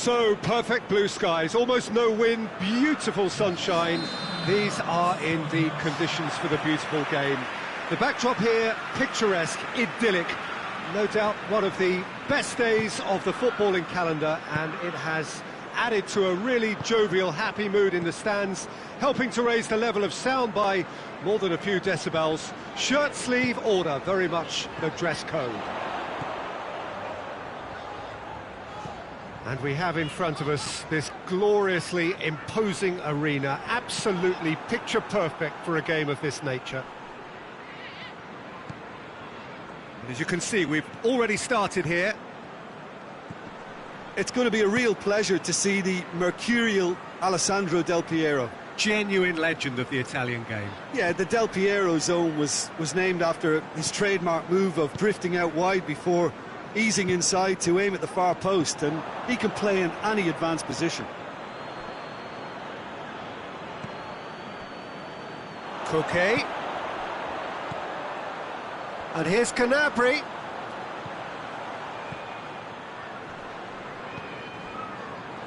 So, perfect blue skies, almost no wind, beautiful sunshine. These are indeed conditions for the beautiful game. The backdrop here, picturesque, idyllic. No doubt one of the best days of the footballing calendar, and it has added to a really jovial, happy mood in the stands, helping to raise the level of sound by more than a few decibels. Shirt sleeve order, very much the dress code. And we have in front of us this gloriously imposing arena, absolutely picture perfect for a game of this nature. And as you can see, we've already started here. It's going to be a real pleasure to see the mercurial Alessandro Del Piero. Genuine legend of the Italian game. Yeah, the Del Piero zone was named after his trademark move of drifting out wide before easing inside to aim at the far post, and he can play in any advanced position. Coquet. And here's Canabri.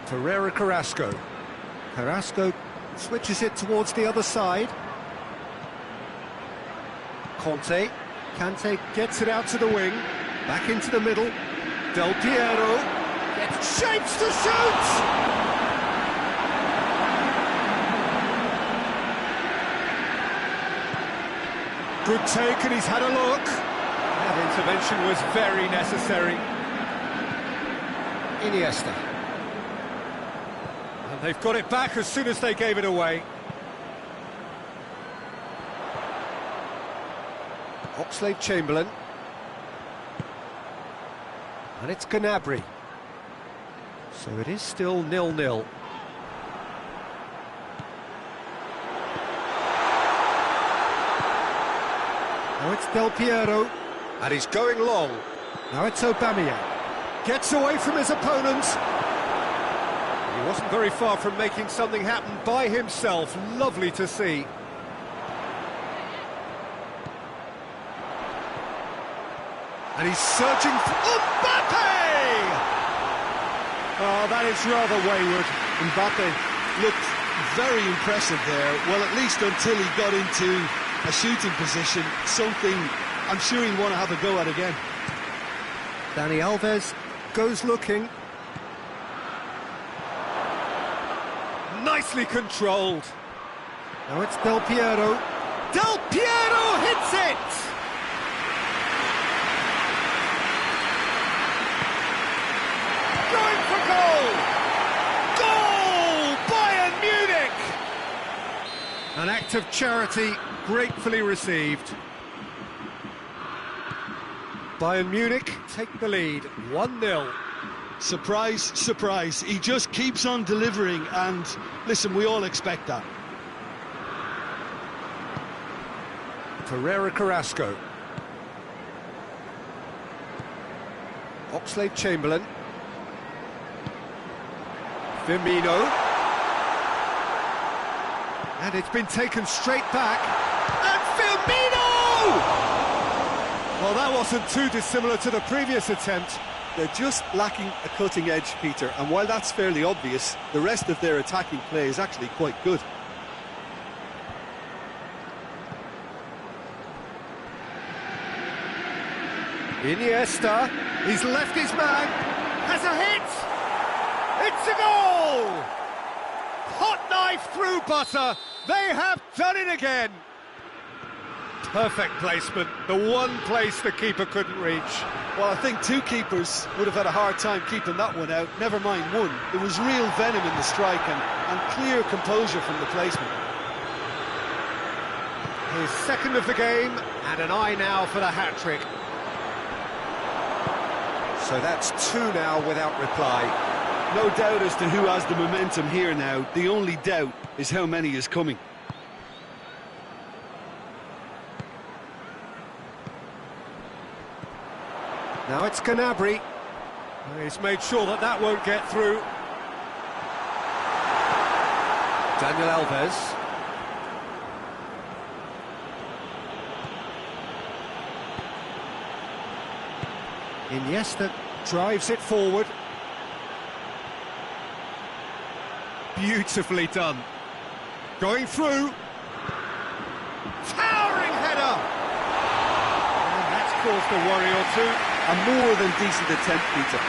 Ferreira Carrasco. Carrasco switches it towards the other side. Conte. Kante gets it out to the wing. Back into the middle. Del Piero gets shapes to shoot! Good take, and he's had a look. That intervention was very necessary. Iniesta. And they've got it back as soon as they gave it away. Oxlade-Chamberlain. And it's Gnabry. So it is still 0-0. Now it's Del Piero. And he's going long. Now it's Aubameyang. Gets away from his opponent. He wasn't very far from making something happen by himself. Lovely to see. And he's searching for Mbappe! Oh, that is rather wayward. Mbappe looked very impressive there. Well, at least until he got into a shooting position, something I'm sure he'll want to have a go at again. Dani Alves goes looking. Nicely controlled. Now it's Del Piero. Del Piero hits it! Going for goal! Goal! Bayern Munich! An act of charity gratefully received. Bayern Munich take the lead, 1-0. Surprise, surprise. He just keeps on delivering, and listen, we all expect that. Ferreira Carrasco. Oxlade-Chamberlain. Firmino. And it's been taken straight back. And Firmino! Well, that wasn't too dissimilar to the previous attempt. They're just lacking a cutting edge, Peter, and while that's fairly obvious, the rest of their attacking play is actually quite good. Iniesta, he's left his man, has a hit! It's a goal! Hot knife through butter, they have done it again! Perfect placement, the one place the keeper couldn't reach. Well, I think two keepers would have had a hard time keeping that one out, never mind one. There was real venom in the strike and clear composure from the placement. His second of the game, and an eye now for the hat-trick. So that's two now without reply. No doubt as to who has the momentum here now. The only doubt is how many is coming. Now it's Gnabry. He's made sure that that won't get through. Daniel Alves. Iniesta drives it forward. Beautifully done. Going through. Towering header! And that's caused a worry or two. A more than decent attempt, Peter.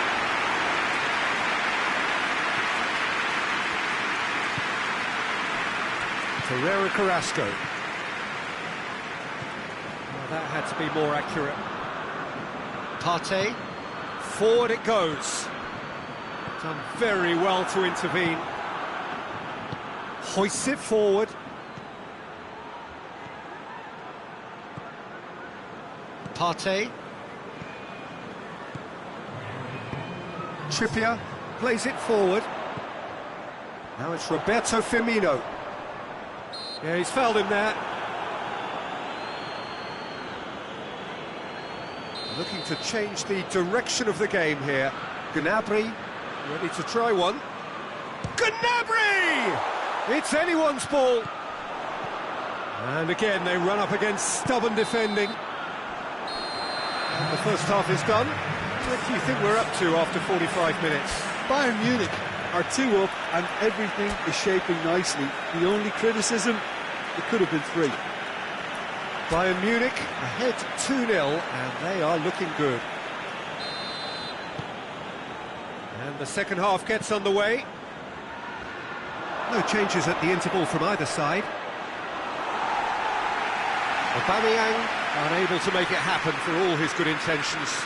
Ferreira Carrasco. Well, that had to be more accurate. Partey. Forward it goes. Done very well to intervene. Hoists it forward. Partey. Trippier plays it forward. Now it's Roberto Firmino. Yeah, he's fouled him there. Looking to change the direction of the game here. Gnabry, ready to try one. Gnabry! It's anyone's ball. And again, they run up against stubborn defending. And the first half is done. What do you think we're up to after 45 minutes? Bayern Munich are 2 up and everything is shaping nicely. The only criticism, it could have been 3. Bayern Munich ahead 2-0 and they are looking good. And the second half gets underway. No changes at the interval from either side. Aubameyang unable to make it happen for all his good intentions.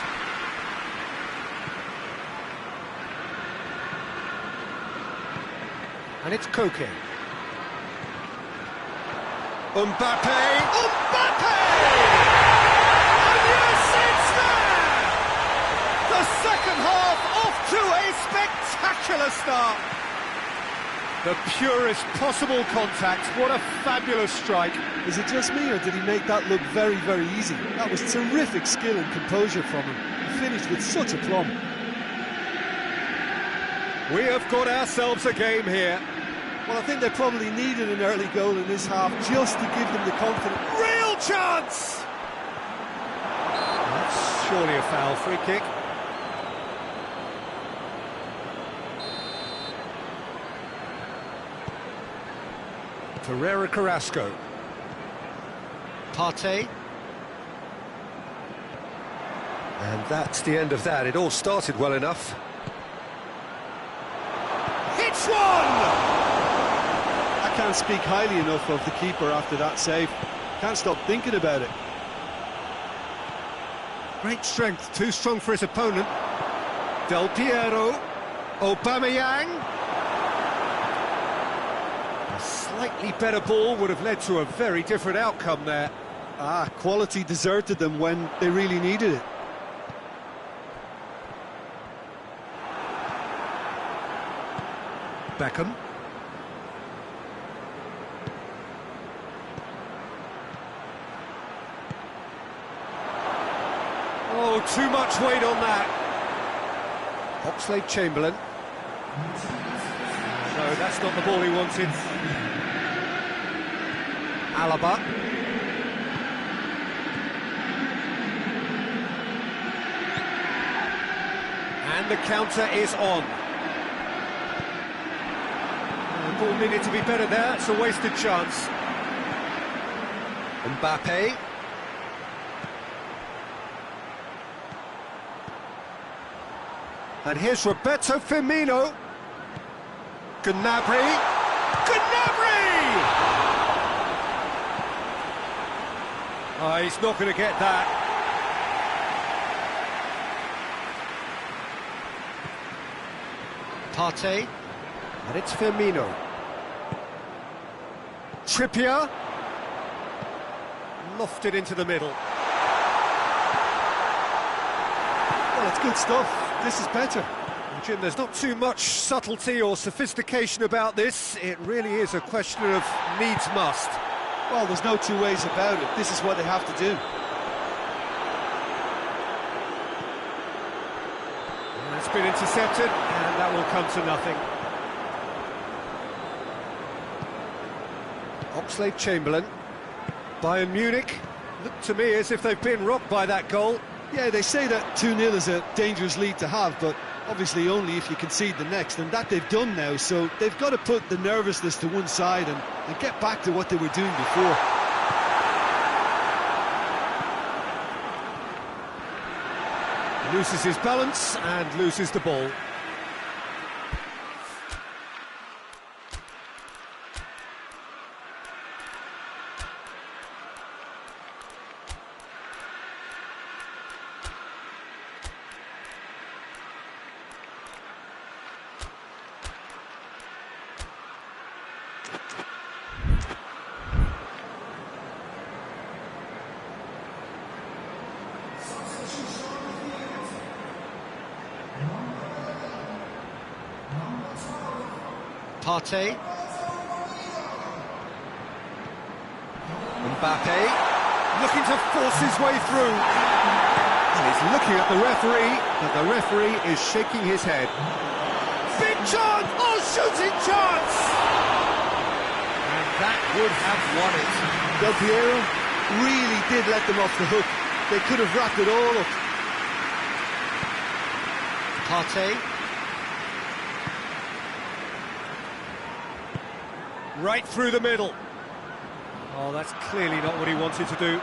And it's Koke. Mbappe! Mbappe! And yes, it's there! The second half off to a spectacular start. The purest possible contact. What a fabulous strike. Is it just me, or did he make that look very, very easy? That was terrific skill and composure from him. He finished with such aplomb. We have got ourselves a game here. Well, I think they probably needed an early goal in this half just to give them the confidence. Real chance! That's surely a foul. Free kick. Ferreira Carrasco. Partey. And that's the end of that. It all started well enough. Hits one! I can't speak highly enough of the keeper after that save. Can't stop thinking about it. Great strength, too strong for his opponent. Del Piero. Aubameyang. A slightly better ball would have led to a very different outcome there. Quality deserted them when they really needed it. Beckham. Oh, too much weight on that. Oxlade-Chamberlain. No, that's not the ball he wanted. Alaba. And the counter is on. The ball needed to be better there. It's a wasted chance. Mbappe. And here's Roberto Firmino. Gnabry. Gnabry! Oh, he's not going to get that. Partey. And it's Firmino. Trippier. Lofted into the middle. Well, it's good stuff. This is better. Jim, there's not too much subtlety or sophistication about this. It really is a question of needs must. Well, there's no two ways about it. This is what they have to do. And it's been intercepted, and that will come to nothing. Oxlade-Chamberlain. Bayern Munich look to me as if they've been rocked by that goal. Yeah, they say that 2-0 is a dangerous lead to have, but Obviously only if you concede the next, and that they've done now, so they've got to put the nervousness to one side and get back to what they were doing before. Loses his balance and loses the ball. Partey. Mbappe, looking to force his way through. And he's looking at the referee, but the referee is shaking his head. Big chance! Oh, shooting chance! And that would have won it. Del Piero really did let them off the hook. They could have wrapped it all up. Partey. Right through the middle. Oh, that's clearly not what he wanted to do.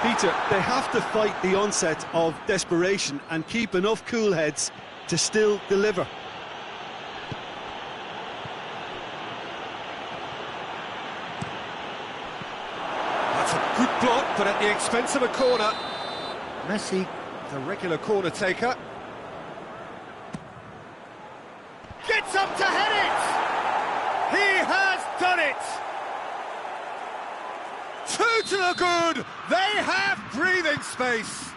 Peter, they have to fight the onset of desperation and keep enough cool heads to still deliver. That's a good block, but at the expense of a corner. Messi, the regular corner taker. Gets up to head it! He has done it! Two to the good! They have breathing space!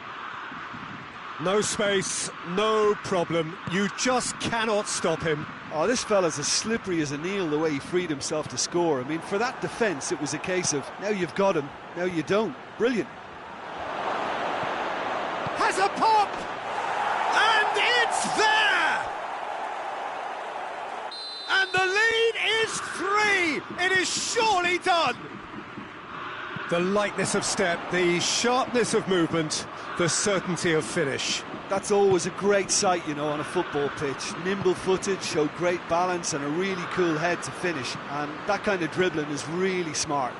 No space, no problem. You just cannot stop him. Oh, this fella's as slippery as an eel the way he freed himself to score. I mean, for that defence, it was a case of, now you've got him, now you don't. Brilliant. Has a pop! And it's there! And the lead is 3! It is surely done! The lightness of step, the sharpness of movement, the certainty of finish. That's always a great sight, you know, on a football pitch. Nimble-footed, showed great balance and a really cool head to finish. And that kind of dribbling is really smart.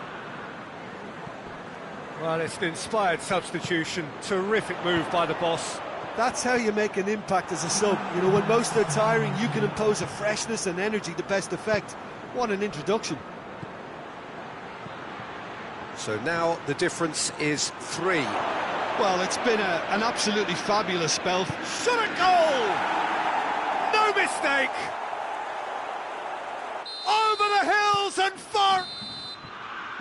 Well, it's an inspired substitution. Terrific move by the boss. That's how you make an impact as a sub. You know, when most are tiring, you can impose a freshness and energy to best effect. What an introduction. So now the difference is 3. Well, it's been an absolutely fabulous spell. Shot at goal! No mistake! Over the hills and far!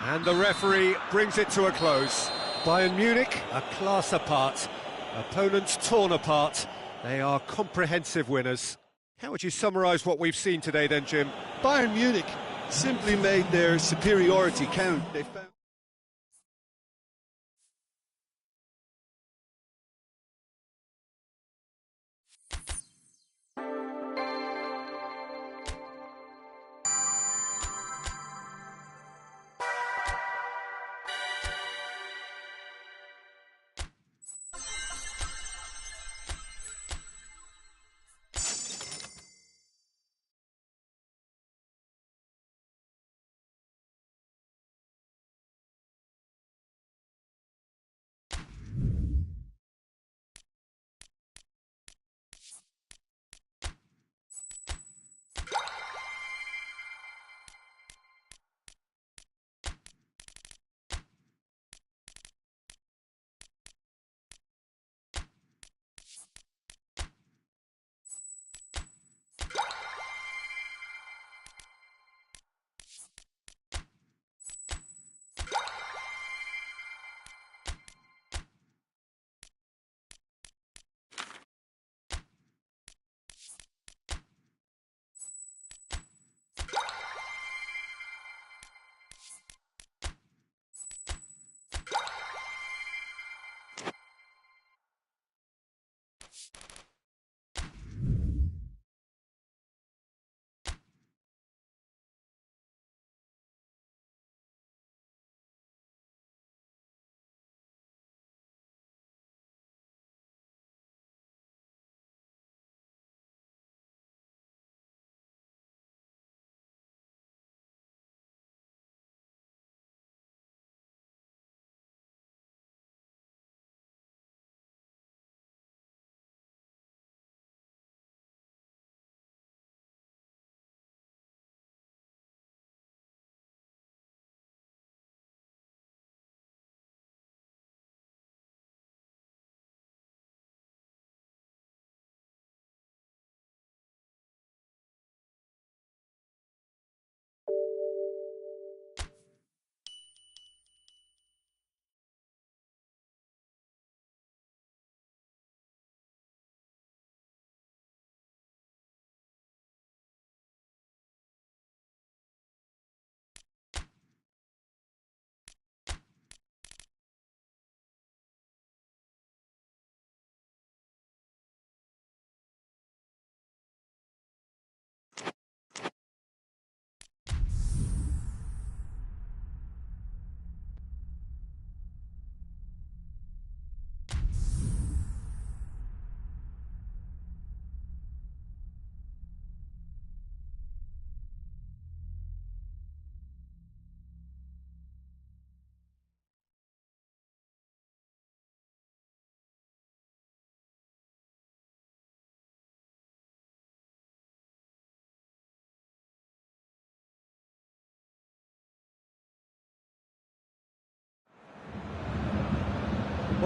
And the referee brings it to a close. Bayern Munich, a class apart. Opponents torn apart. They are comprehensive winners. How would you summarise what we've seen today then, Jim? Bayern Munich simply made their superiority count. They found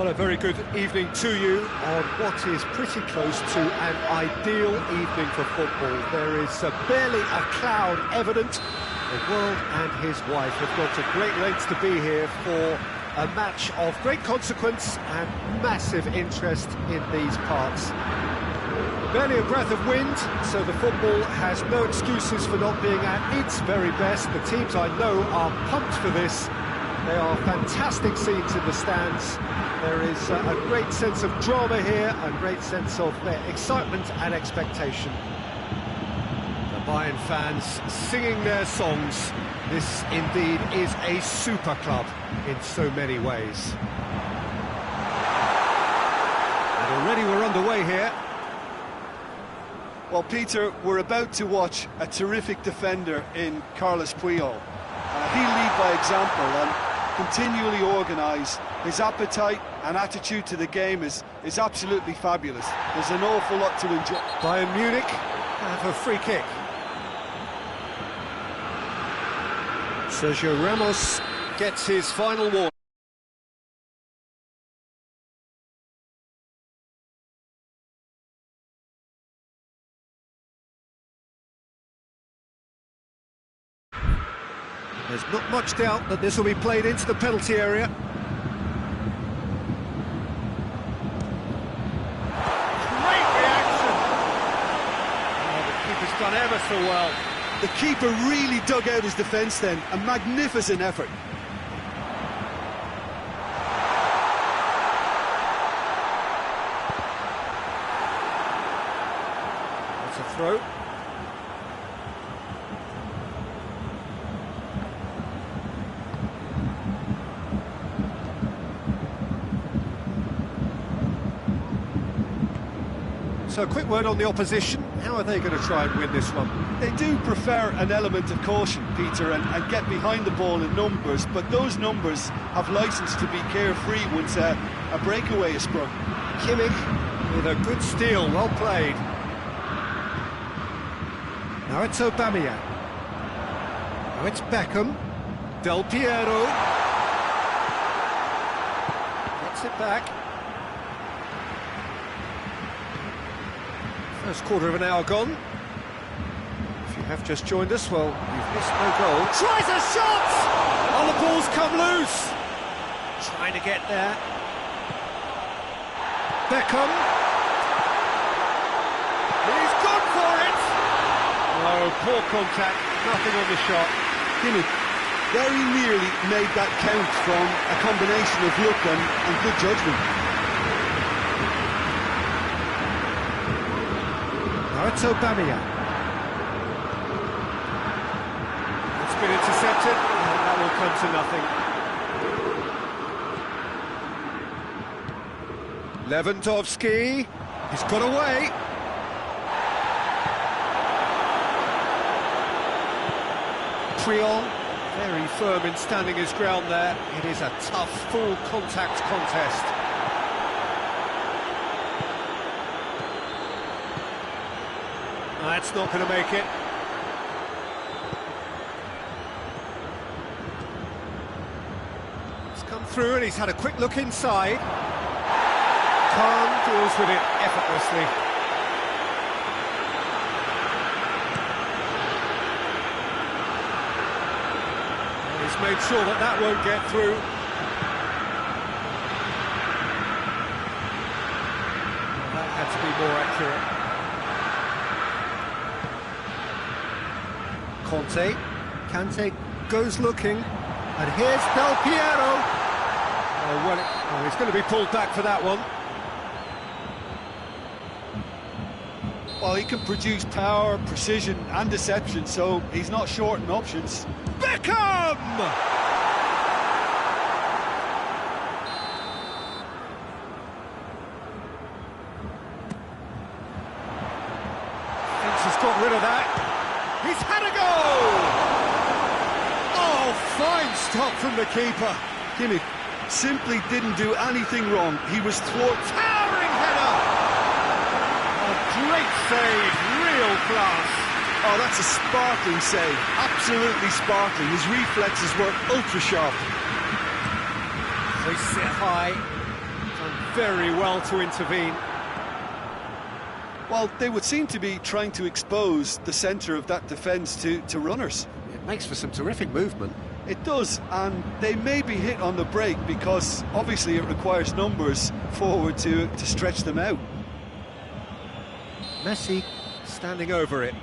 Well, a very good evening to you on what is pretty close to an ideal evening for football. There is barely a cloud evident. The world and his wife have gone to great lengths to be here for a match of great consequence and massive interest in these parts. Barely a breath of wind, so the football has no excuses for not being at its very best. The teams I know are pumped for this. They are fantastic scenes in the stands. There is a great sense of drama here, a great sense of excitement and expectation. The Bayern fans singing their songs. This indeed is a super club in so many ways. And already we're underway here. Well, Peter, we're about to watch a terrific defender in Carlos Puyol. He'll lead by example and continually organise. His appetite and attitude to the game is absolutely fabulous. There's an awful lot to enjoy. Bayern Munich have a free kick. Sergio Ramos gets his final warning. There's not much doubt that this will be played into the penalty area. Great reaction! Oh, the keeper's done ever so well. The keeper really dug out his defence then. A magnificent effort. That's a throw. So a quick word on the opposition. How are they going to try and win this one? They do prefer an element of caution, Peter, and get behind the ball in numbers, but those numbers have licence to be carefree once a breakaway is sprung. Kimmich with a good steal, well played. Now it's Aubameyang. Now it's Beckham. Del Piero. Gets it back. First quarter of an hour gone. If you have just joined us, well, you've missed no goal. Tries a shot! Oh, the ball's come loose! Trying to get there. Beckham. He's gone for it! Oh, poor contact, nothing on the shot. Kimmich very nearly made that count from a combination of luck and good judgment. Now it's Aubameyang. It's been intercepted, and that will come to nothing. Lewandowski, he's got away. Puyol, very firm in standing his ground there. It is a tough, full contact contest. That's not going to make it. It's come through and he's had a quick look inside. Khan deals with it effortlessly. And he's made sure that that won't get through. That had to be more accurate. Kante goes looking, and here's Del Piero. Oh, well, he's going to be pulled back for that one. Well, he can produce power, precision and deception, so he's not short in options. Beckham! Thinks he's got rid of that. He's had a go! Oh, fine stop from the keeper. Kimmich simply didn't do anything wrong. He was thwarted. Towering header! A great save, real class. Oh, that's a sparkling save, absolutely sparkling. His reflexes were ultra sharp. They sit high, very well to intervene. Well, they would seem to be trying to expose the centre of that defence to runners. It makes for some terrific movement. It does, and they may be hit on the break because obviously it requires numbers forward to stretch them out. Messi standing over it.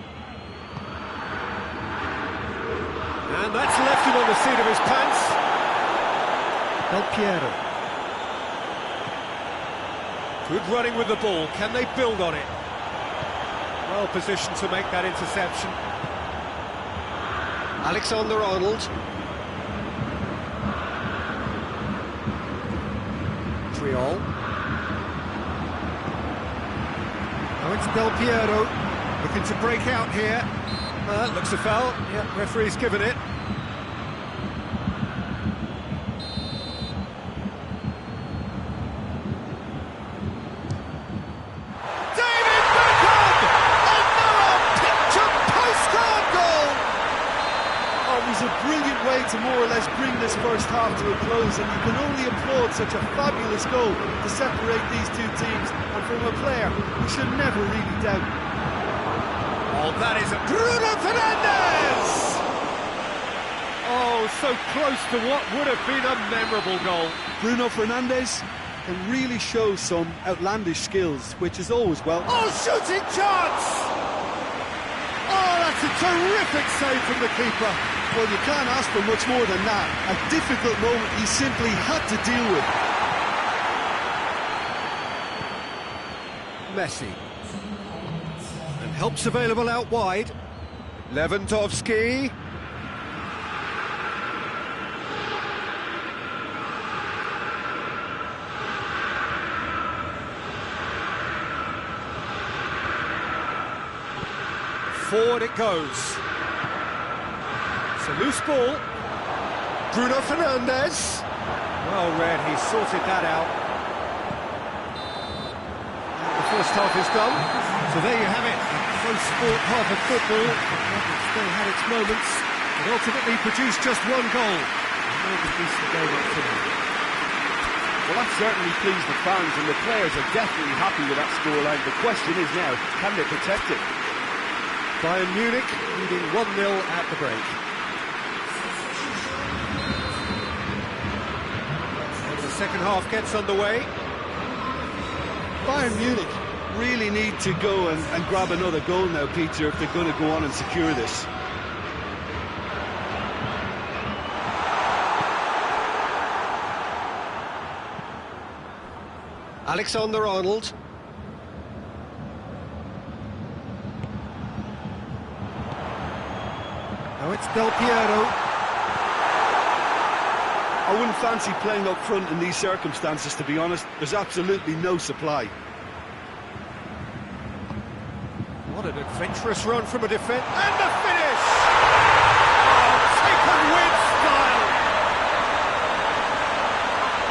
And that's left him on the seat of his pants. Del Piero. Good running with the ball. Can they build on it? Well positioned to make that interception. Alexander-Arnold. Triol. Now it's Del Piero, looking to break out here. Looks a foul. Yeah, referee's given it. David Beckham! Another picture postcard goal! Oh, it was a brilliant way to more or less bring this first half to a close, and you can only applaud such a fabulous goal to separate these two teams, and from a player we should never really doubt. Oh, that is a Bruno Fernandes! Oh, so close to what would have been a memorable goal. Bruno Fernandes can really show some outlandish skills, which is always welcome. Oh, shooting chance! Oh, that's a terrific save from the keeper. Well, you can't ask for much more than that. A difficult moment he simply had to deal with. Messi. And help's available out wide. Lewandowski. Forward it goes. It's a loose ball. Bruno Fernandes. Well read, he sorted that out. The first half is done. So there you have it. Close sport, half of football. It still had its moments. It ultimately produced just one goal. More of a decent game up to now. Well, that certainly pleased the fans, and the players are definitely happy with that scoreline. The question is now, can they protect it? Bayern Munich leading 1-0 at the break. And the second half gets underway. Bayern Munich really need to go and grab another goal now, Peter, if they're going to go on and secure this. Alexander-Arnold. Now it's Del Piero. I wouldn't fancy playing up front in these circumstances, to be honest. There's absolutely no supply. What an adventurous run from a defence. And the finish! Oh, taken with style!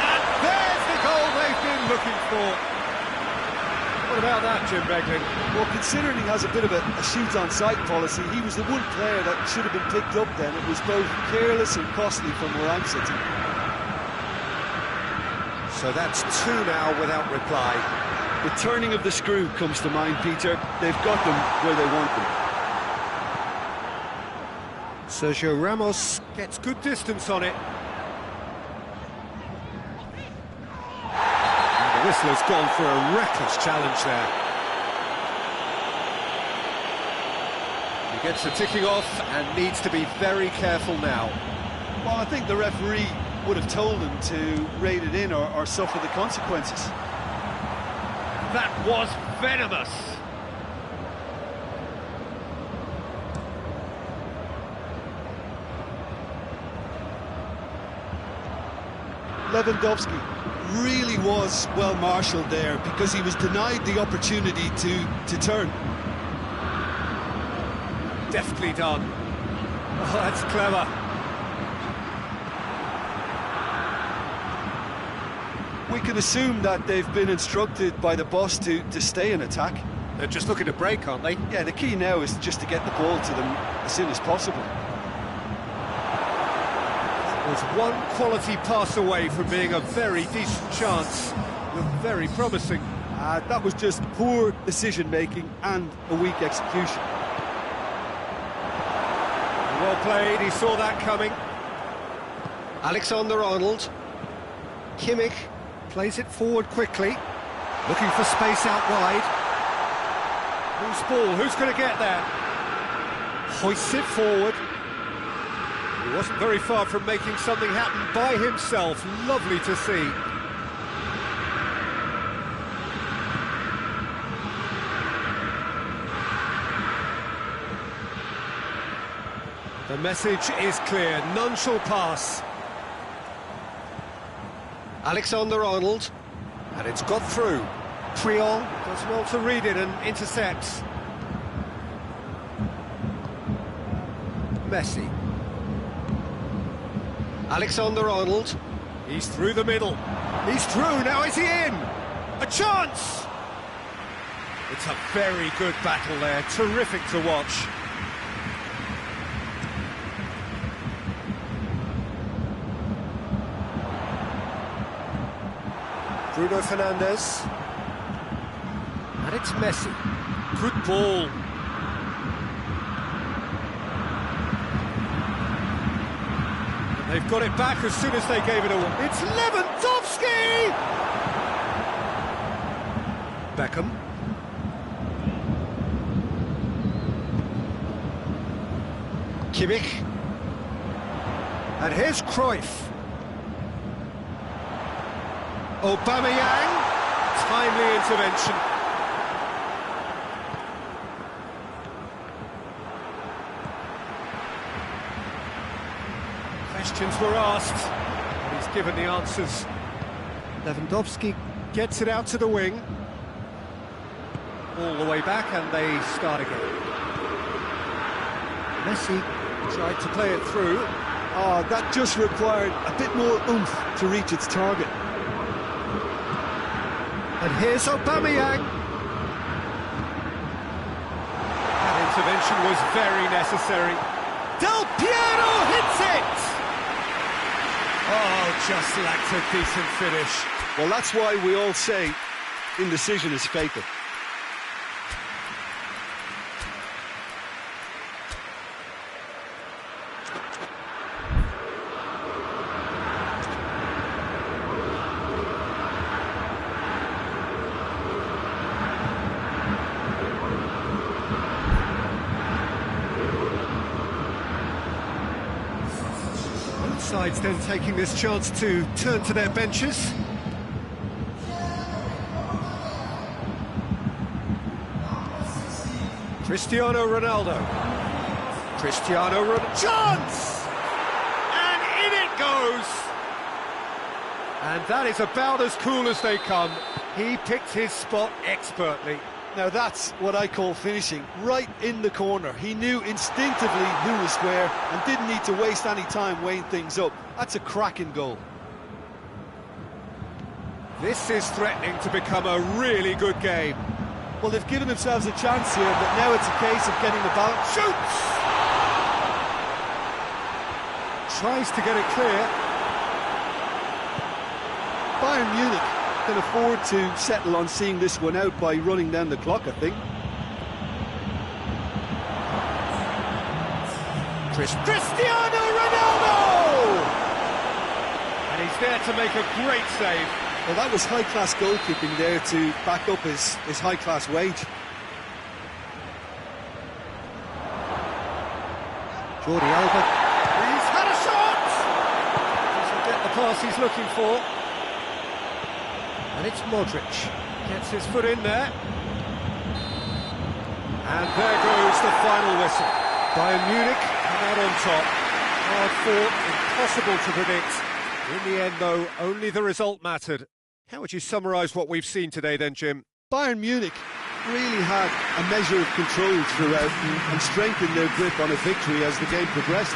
And there's the goal they've been looking for. What about that, Jim Beglin? Well, considering he has a bit of a shoot-on-sight policy, he was the one player that should have been picked up then. It was both careless and costly from where I'm sitting. So that's two now without reply. The turning of the screw comes to mind, Peter. They've got them where they want them. Sergio Ramos gets good distance on it. And the whistler's gone for a reckless challenge there. He gets the ticking off and needs to be very careful now. Well, I think the referee would have told him to rate it in or suffer the consequences. That was venomous. Lewandowski really was well marshalled there because he was denied the opportunity to turn. Deftly done. Oh, that's clever. We can assume that they've been instructed by the boss to stay in attack. They're just looking to break, aren't they? Yeah, the key now is just to get the ball to them as soon as possible. There's one quality pass away from being a very decent chance. looked very promising. That was just poor decision-making and a weak execution. Well played, he saw that coming. Alexander-Arnold. Kimmich plays it forward quickly, looking for space out wide. Loose ball, who's going to get there? Hoists it forward. He wasn't very far from making something happen by himself. Lovely to see. The message is clear, none shall pass. Alexander-Arnold, and it's got through. Puyol does well to read it and intercepts. Messi. Alexander-Arnold, he's through the middle. He's through, now is he in? A chance! It's a very good battle there, terrific to watch. Bruno Fernandes. And it's Messi. Good ball. And they've got it back as soon as they gave it away. It's Lewandowski! Beckham. Kimmich. And here's Cruyff. Aubameyang, timely intervention. Questions were asked, and he's given the answers. Lewandowski gets it out to the wing. All the way back, and they start again. Messi tried to play it through. Oh, that just required a bit more oomph to reach its target. And here's Aubameyang. That intervention was very necessary. Del Piero hits it! Oh, just lacked a decent finish. Well, that's why we all say indecision is fatal. Sides then taking this chance to turn to their benches. Cristiano Ronaldo. Cristiano Ronaldo. Chance! And in it goes! And that is about as cool as they come. He picked his spot expertly. Now that's what I call finishing, right in the corner. He knew instinctively who was where and didn't need to waste any time weighing things up. That's a cracking goal. This is threatening to become a really good game. Well, they've given themselves a chance here, but now it's a case of getting the balance. Shoots! Tries to get it clear. Bayern Munich can afford to settle on seeing this one out by running down the clock, I think. Cristiano Ronaldo! And he's there to make a great save. Well, that was high-class goalkeeping there to back up his high-class wage. Jordi Alba. He's had a shot! Doesn't get the pass he's looking for. And it's Modric. Gets his foot in there. And there goes the final whistle. Bayern Munich come out on top. Hard fought, impossible to predict. In the end, though, only the result mattered. How would you summarise what we've seen today then, Jim? Bayern Munich really had a measure of control throughout and strengthened their grip on a victory as the game progressed.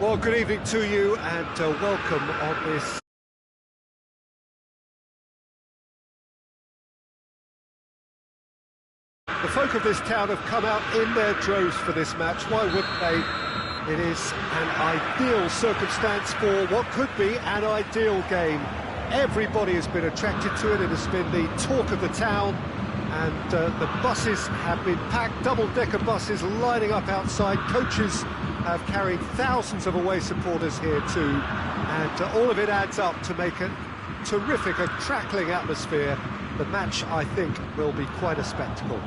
Well, good evening to you and welcome on this. The folk of this town have come out in their droves for this match. Why wouldn't they? It is an ideal circumstance for what could be an ideal game. Everybody has been attracted to it. It has been the talk of the town, and the buses have been packed, double-decker buses lining up outside. Coaches have carried thousands of away supporters here too, and all of it adds up to make a terrific, a crackling atmosphere. The match, I think, will be quite a spectacle.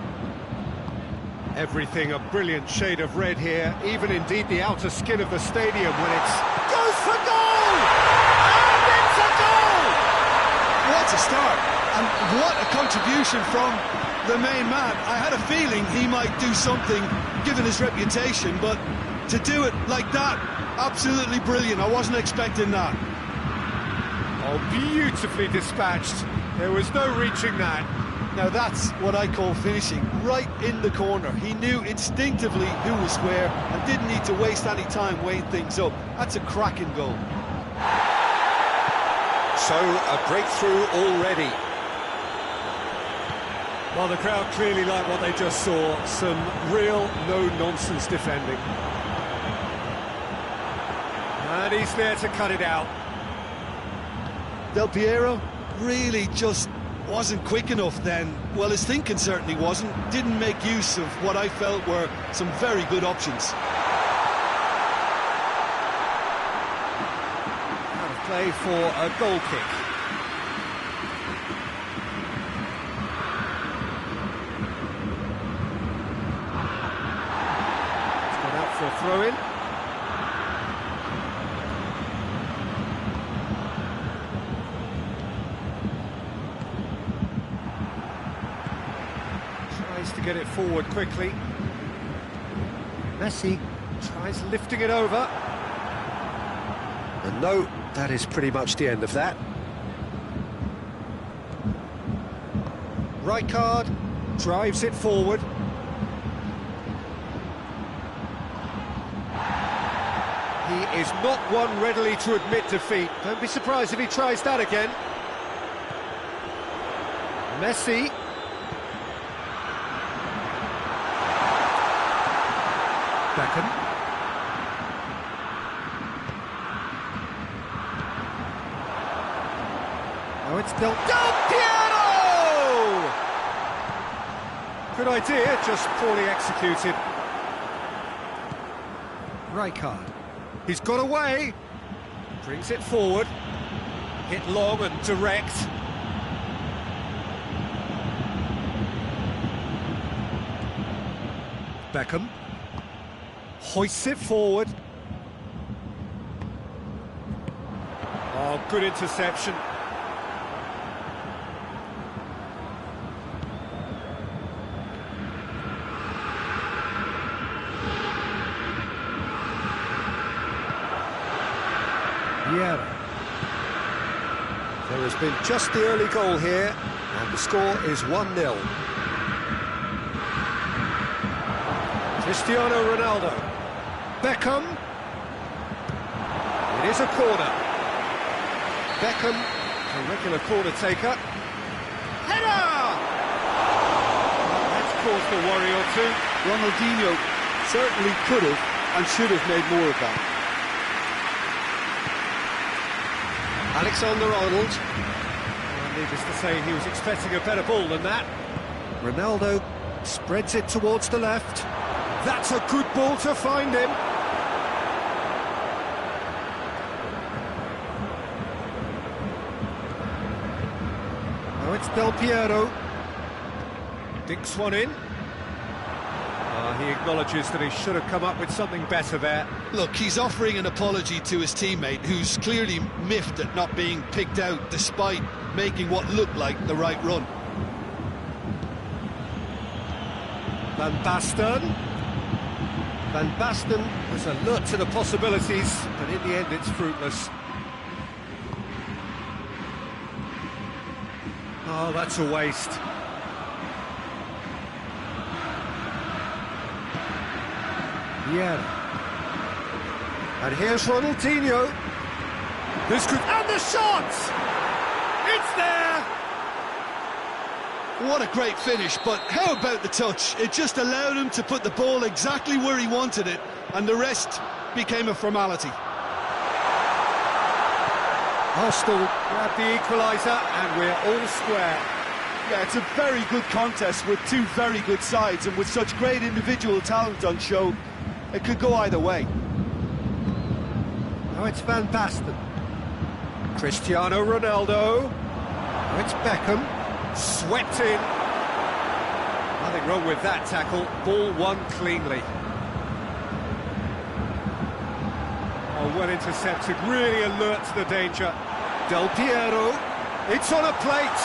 Everything a brilliant shade of red here, even indeed the outer skin of the stadium when it's goes for goal! And it's a goal! What a start, and what a contribution from the main man. I had a feeling he might do something, given his reputation, but to do it like that, absolutely brilliant. I wasn't expecting that. Oh, beautifully dispatched. There was no reaching that. Now that's what I call finishing, right in the corner. He knew instinctively who was where and didn't need to waste any time weighing things up. That's a cracking goal. So, a breakthrough already. Well, the crowd clearly like what they just saw. Some real no-nonsense defending. And he's there to cut it out. Del Piero really just wasn't quick enough then. Well, his thinking certainly wasn't. Didn't make use of what I felt were some very good options. Out of play for a goal kick. It's gone out for a throw-in. To get it forward quickly. Messi tries lifting it over. And no, that is pretty much the end of that. Rijkaard drives it forward. He is not one readily to admit defeat. Don't be surprised if he tries that again. Messi. Beckham. Oh, it's Del Piero! Good idea, just poorly executed. Rijkaard. He's got away. Brings it forward. Hit long and direct. Beckham. Hoists it forward. Oh, good interception. Yeah. There has been just the early goal here, and the score is 1-0. Cristiano Ronaldo. Beckham. It is a corner. Beckham, a regular corner taker. Header! That's caused a worry or two. Ronaldinho certainly could have and should have made more of that. Alexander-Arnold. Well, needless to say, he was expecting a better ball than that. Ronaldo spreads it towards the left. That's a good ball to find him. Now it's Del Piero. Dinks one in. He acknowledges that he should have come up with something better there. Look, he's offering an apology to his teammate, who's clearly miffed at not being picked out despite making what looked like the right run. Van Basten. Van Basten was alert to the possibilities, but in the end it's fruitless. Oh, that's a waste. Yeah. And here's Ronaldinho. This could... And the shot! It's there! What a great finish, but how about the touch? It just allowed him to put the ball exactly where he wanted it, and the rest became a formality. Arsenal grab the equaliser, and we're all square. Yeah, it's a very good contest with two very good sides, and with such great individual talent on show, it could go either way. Now it's Van Basten. Cristiano Ronaldo. Now it's Beckham. Swept in. Nothing wrong with that tackle. Ball won cleanly. Oh, well intercepted. Really alert to the danger. Del Piero. It's on a plate.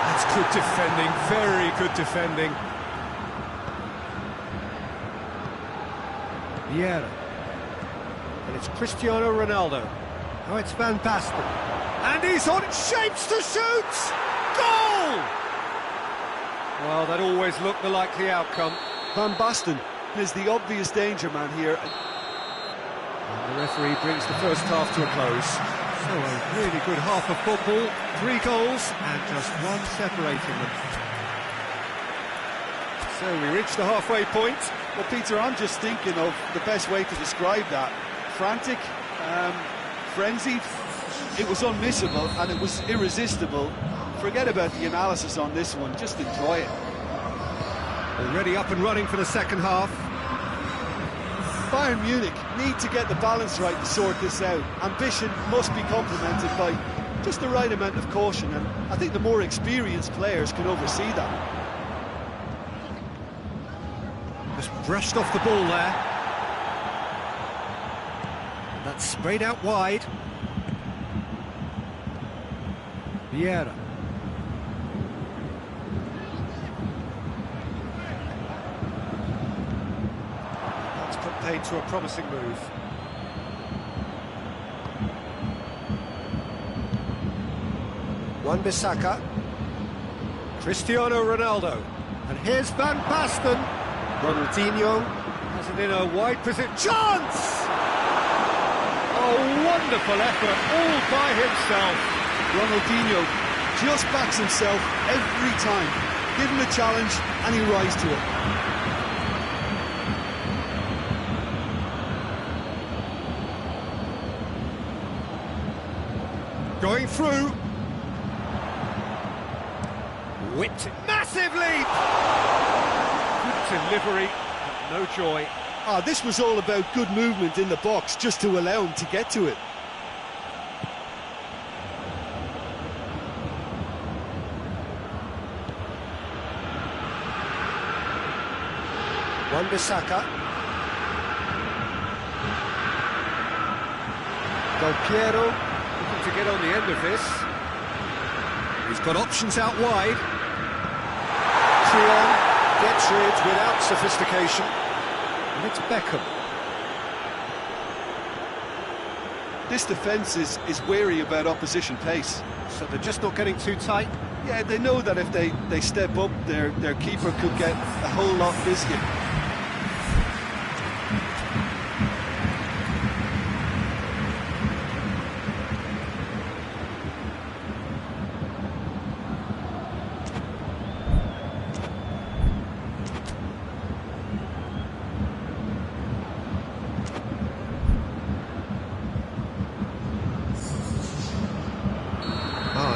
That's good defending. Very good defending. Vieira. And it's Cristiano Ronaldo. Now it's Van Basten. And he's on shapes to shoot! Goal! Well, that always looked the likely outcome. Van Basten is the obvious danger man here. And the referee brings the first half to a close. So a really good half of football, 3 goals and just one separating them. So we reach the halfway point. Well, Peter, I'm just thinking of the best way to describe that. Frantic, frenzied. It was unmissable and it was irresistible. Forget about the analysis on this one, just enjoy it. Already up and running for the second half. Bayern Munich need to get the balance right to sort this out. Ambition must be complemented by just the right amount of caution, and I think the more experienced players can oversee that. Just brushed off the ball there. That's sprayed out wide. Vieira. That's put paid to a promising move. Wan-Bissaka. Cristiano Ronaldo. And here's Van Basten. Ronaldinho has it in a wide position. Chance! Oh, wonderful effort, all by himself. Ronaldinho just backs himself every time. Give him a challenge and he'll rise to it. Going through. Whipped it. Massive leap! Good delivery, but no joy. This was all about good movement in the box just to allow him to get to it. Wan-Bissaka. Del Piero looking to get on the end of this. He's got options out wide. Trion gets rid without sophistication. And it's Beckham. This defence is wary about opposition pace. So they're just not getting too tight. Yeah, they know that if they step up, their keeper could get a whole lot busier.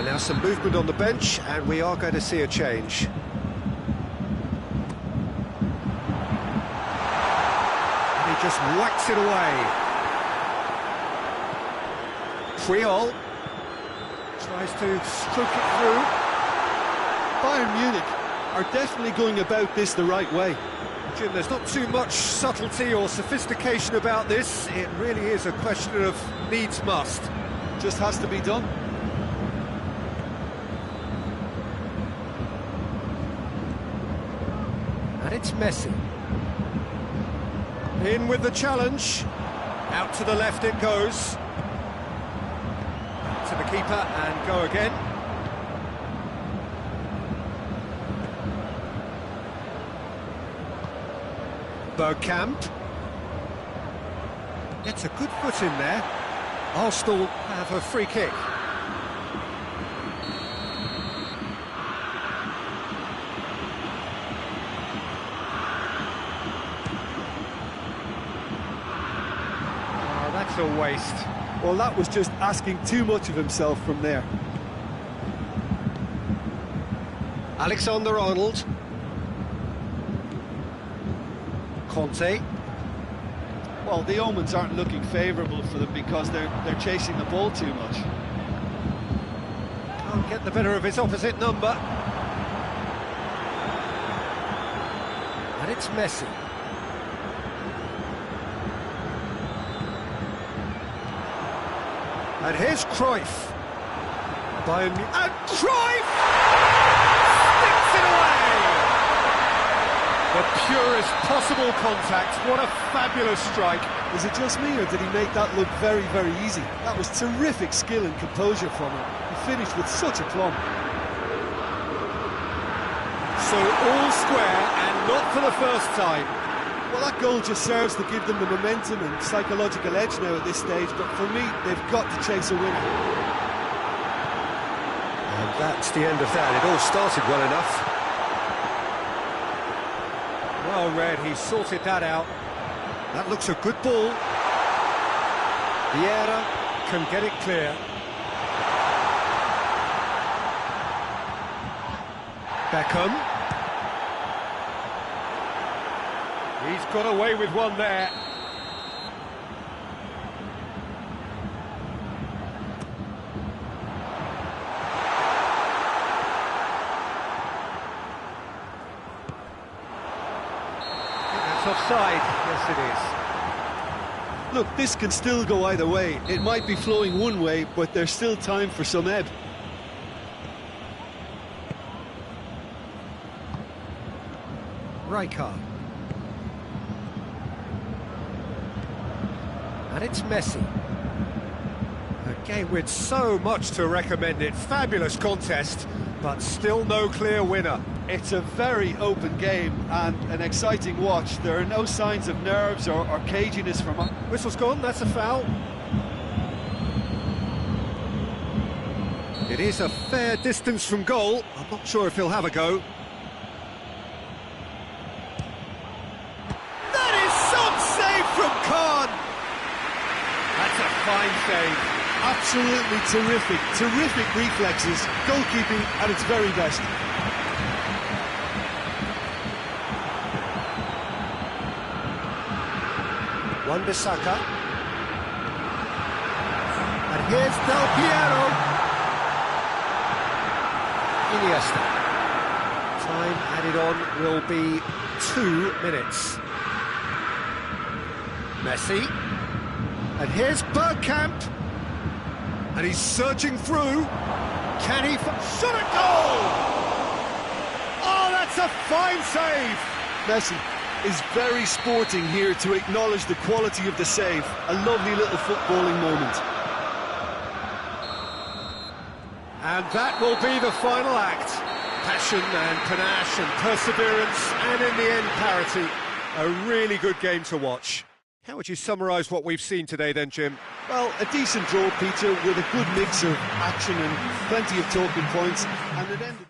Now some movement on the bench, and we are going to see a change. And he just whacks it away. Puyol tries to stroke it through. Bayern Munich are definitely going about this the right way. Jim, there's not too much subtlety or sophistication about this. It really is a question of needs must. Just has to be done. And it's Messi. In with the challenge. Out to the left it goes. To the keeper and go again. Bergkamp. Gets a good foot in there. Arsenal have a free kick. Oh, that's a waste. Well, that was just asking too much of himself from there. Alexander-Arnold. Conte. Well, the omens aren't looking favourable for them because they're chasing the ball too much. Can't get the better of his opposite number. And it's Messi. And here's Cruyff. And Cruyff sticks it away! The purest possible contact. What a fabulous strike. Is it just me, or did he make that look very, very easy? That was terrific skill and composure from him. He finished with such aplomb. So all square, and not for the first time. Well, that goal just serves to give them the momentum and psychological edge now at this stage, but for me, they've got to chase a winner. And that's the end of that. It all started well enough. Well read, he sorted that out. That looks a good ball. Vieira can get it clear. Beckham. He's got away with one there. That's offside. Yes, it is. Look, this can still go either way. It might be flowing one way, but there's still time for some ebb. Rijkaard. And it's Messi. A game with so much to recommend it. Fabulous contest, but still no clear winner. It's a very open game and an exciting watch. There are no signs of nerves or caginess from up. Whistle's gone, that's a foul. It is a fair distance from goal. I'm not sure if he'll have a go. That is some save from Khan! That's a fine save. Absolutely terrific, terrific reflexes, goalkeeping at its very best. Wan-Bissaka. And here's Del Piero. Iniesta. Time added on will be 2 minutes. Messi. And here's Bergkamp. And he's surging through. Can he... Shot at goal! Oh, that's a fine save! Messi is very sporting here to acknowledge the quality of the save. A lovely little footballing moment. And that will be the final act. Passion and panache and perseverance, and in the end, parity. A really good game to watch. How would you summarise what we've seen today then, Jim? Well, a decent draw, Peter, with a good mix of action and plenty of talking points, and it ended...